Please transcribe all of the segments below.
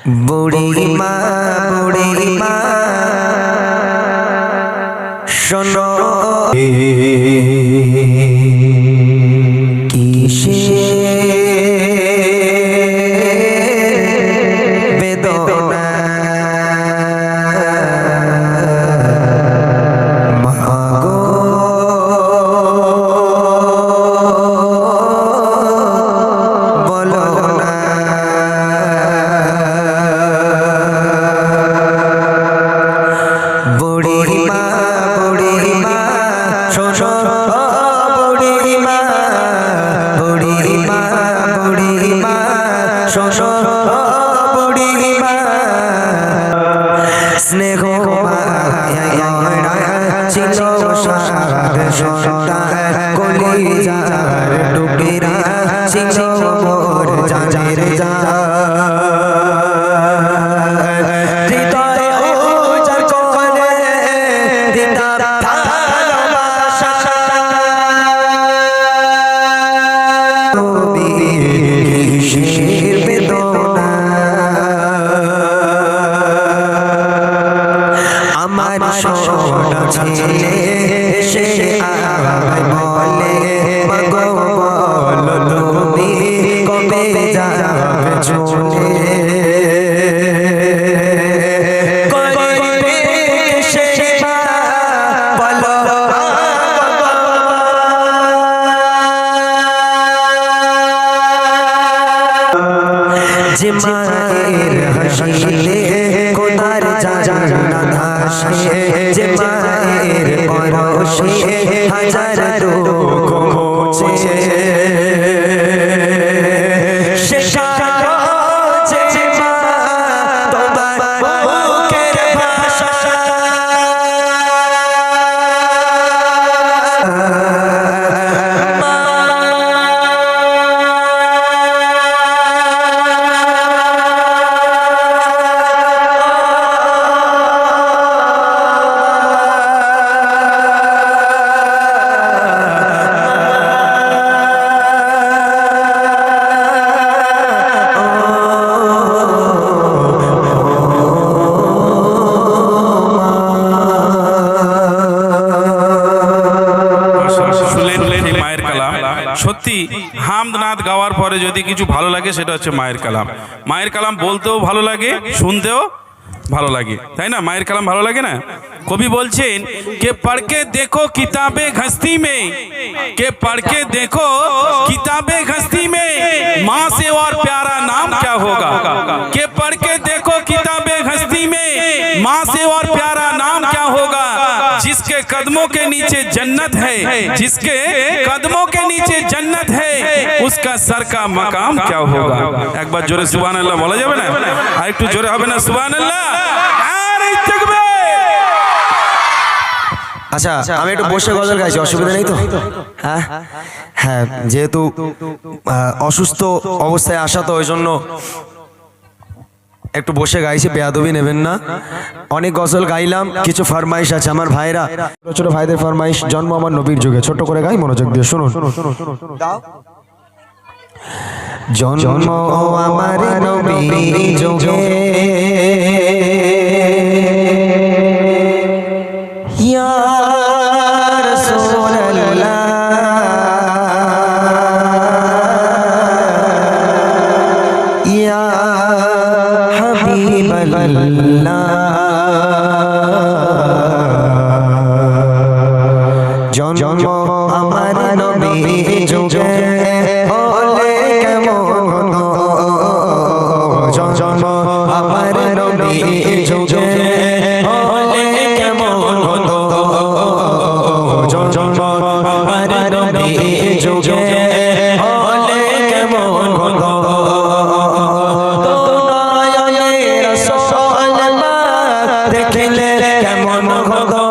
বুড়ি মা শোনো কিসের বেদনা মাগো বলো না বুড়ি মা শোনো বুড়ি মা শোনো বুড়ি মা স্নেহ ছিল সার সন্তান কলিজার টুকরা ছিল মোর জানের জান হৃদয়ে উজাড় করে দিতাম ভালোবাসা কিসের বেদনা আমার সোনা ছেলে সে আমায় বলে মাগো বলো তুমি কবে যাবে চলে কইবে সে বলো যে মায়ের হাসিলে কোথার জান্নাত হাসে যে মায়ের পরশে হাজার দুঃখ মোছে সে যে মা তোমার বুকের ভাষা সত্যি হামদনাদ গাওয়ার পরে যদি কিছু ভালো লাগে সেটা হচ্ছে মায়ের কালাম। মায়ের কালাম বলতেও ভালো লাগে, শুনতেও ভালো লাগে, তাই না? মায়ের কালাম ভালো লাগে না? কবি বলছেন কে पढ़ के देखो किताबे घस्ती में, के पढ़ के देखो किताबे घस्ती में, माँ से और प्यारा नाम क्या होगा। के पढ़ के देखो किताबे घस्ती में, माँ से और प्यारा नाम क्या होगा। जिसके कदमों के नीचे जन्नत है, जिसके कदमों के नीचे जन्नत है, उसका सर का मकाम क्या होगा। एक बार जोरे सुभान अल्लाह बोला जाए ना, আর একটু জোরে হবে না সুবহান আল্লাহ। আচ্ছা আমি একটু বসে গজল গাইছি, অসুবিধা নেই তো? হ্যাঁ হ্যাঁ, যেহেতু অসুস্থ অবস্থায় আসা তো ওই জন্য একটু বসে গাইছি, বেয়াদবি নেবেন না। অনেক গজল গাইলাম, কিছু ফরমাইশ আছে আমার ভাইরা, ছোট ভাইদের ফরমাইশ। জন্ম আমার নবীর যুগে, ছোট করে গাই, মনোযোগ দিয়ে শুনুন। জন্ম আমার নবীর যুগে ইয়া রাসূলুল্লাহ ইয়া হাবিবাল্লাহ জন্ম আমার নবীর যুগে হলে কেমন হতো, জন্ম আমার নবীর যুগে হলে কেমন হতো, জন্ম আমার নবীর যুগে হলে কেমন হতো। দেখলে কেমন হতো,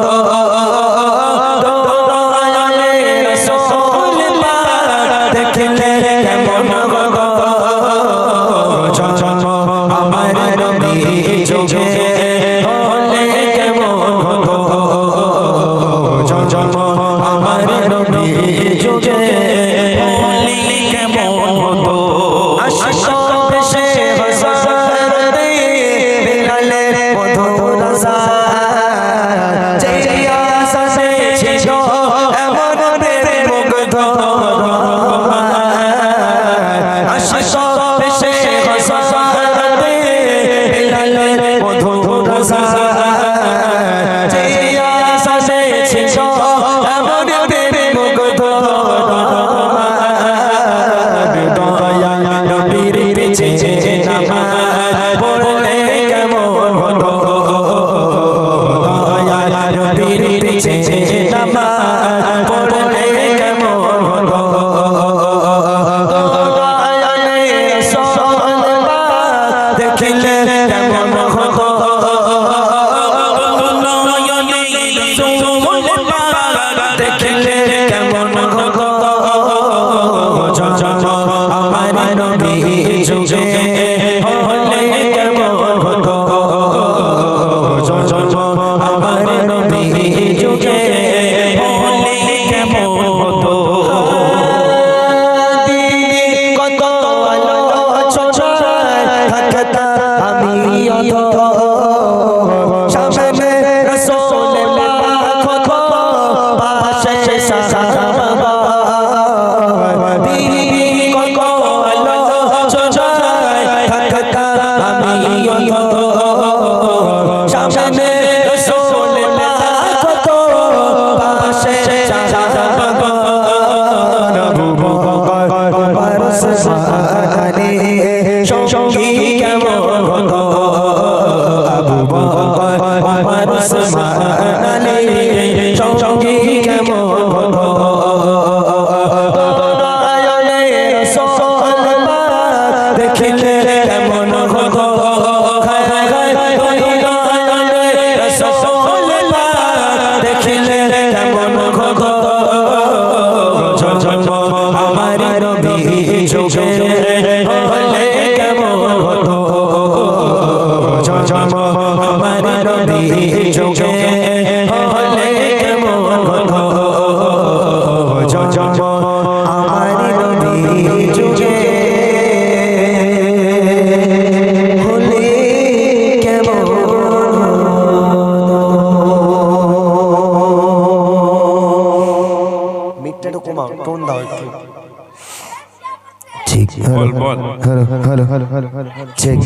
ঠিক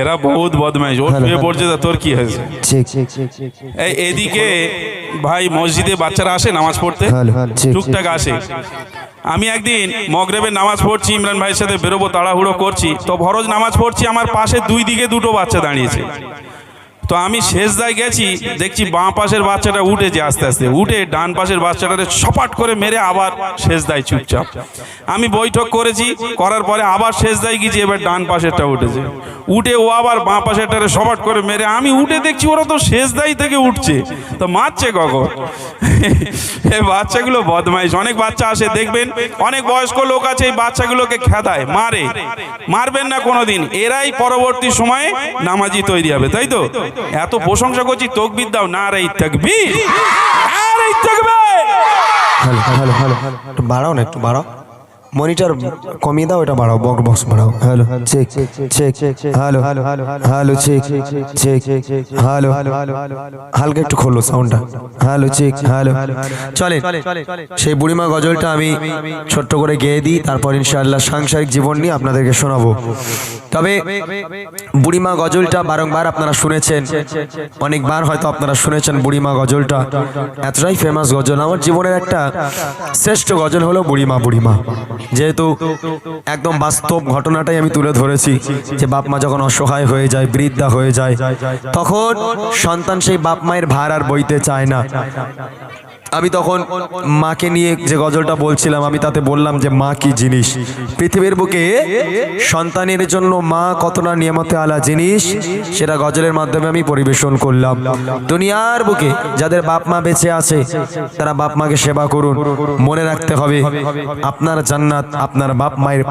এরা বহুত বদমাইশ, ও শুয়ে পড়ছে তা তোর কি হয়েছে? ঠিক এই এদিকে ভাই মসজিদে বাচ্চারা আসে নামাজ পড়তে, ঠিক। টুকটাক আসে। আমি একদিন মগরিবের নামাজ পড়ছি, ইমরান ভাইয়ের সাথে বেরোবো, তাড়াহুড়ো করছি, তো ফরজ নামাজ পড়ছি, আমার পাশে দুই দিকে দুটো বাচ্চা দাঁড়িয়েছে। তো আমি সেজদায় গেছি, দেখছি বাঁ পাশের বাচ্চাটা উঠেছে, আস্তে আস্তে উঠে ডান পাশের বাচ্চাটাকে সপাট করে মেরে আবার সেজদায় চুপচাপ। আমি বৈঠক করেছি, করার পরে আবার সেজদায় গেছি, এবার ডান পাশেরটা উঠেছে, উঠে ও আবার বাঁ পাশেরটারে সপাট করে মেরে, আমি উঠে দেখছি ওরা তো সেজদাই থেকে উঠছে, তো মারছে কখন? এই বাচ্চাগুলো বদমাইশ। অনেক বাচ্চা আসে দেখবেন, অনেক বয়স্ক লোক আছে এই বাচ্চাগুলোকে খেদায়, মারে। মারবেন না কোনোদিন, এরাই পরবর্তী সময়ে নামাজি তৈরি হবে, তাই তো? এত প্রশংসা করছি, তকবীর দাও, নারে তাকবীর, নারে তাকবীর। একটু বাড়াও না, একটু বাড়াও, মনিটর কমিয়ে দাও, এটা বাড়াও, বক্স বাড়াও। Hello check check, hello hello check check, hello হালকা একটু খোলো সাউন্ডটা, হ্যালো চেক, হ্যালো। চলে সেই বুড়িমা গজলটা আমি ছোট্ট করে গেয়ে দিই, তারপর ইনশাআল্লাহ সাংসারিক জীবন নিয়ে আপনাদেরকে শোনাবো। তবে বুড়িমা গজলটা বারংবার আপনারা শুনেছেন, অনেকবার হয়তো আপনারা শুনেছেন বুড়িমা গজলটা, এতটাই ফেমাস গজল। আমার জীবনের একটা শ্রেষ্ঠ গজল হলো বুড়িমা বুড়িমা, যেহেতু একদম বাস্তব ঘটনাটাই আমি তুলে ধরেছি যে বাপ মা যখন অসহায় হয়ে যায়, বৃদ্ধা হয়ে যায়, তখন সন্তান সেই বাপ মায়ের ভার আর বইতে চায় না। আমি তখন মাকে নিয়ে যে গজলটা বলছিলাম, আমি তাতে বললাম যে মা কি জিনিস, পৃথিবীর বুকে সন্তানের জন্য মা কতটা নিয়ামতে আলা জিনিস, সেটা গজলের মাধ্যমে আমি পরিবেশন করলাম। দুনিয়ার বুকে যাদের বাপ মা বেঁচে আছে, তারা বাপ মাকে সেবা করুন। মনে রাখতে হবে আপনার জান্নাত আপনার বাপ মায়ের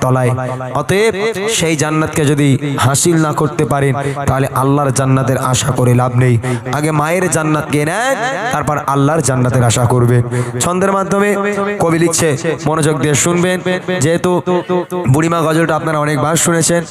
তলায়। অতএব সেই জান্নাতকে যদি হাসিল না করতে পারেন, তাহলে আল্লাহর জান্নাতের আশা করে লাভ নেই। আগে মায়ের জান্নাতকে নেন, তারপর আল্লাহর জান্নাতের আশা করবেন। ছন্দের মাধ্যমে কবি লিখছে, মনোযোগ দিয়ে শুনবেন। যেহেতু বুড়িমা গজলটা আপনারা অনেকবার শুনেছেন,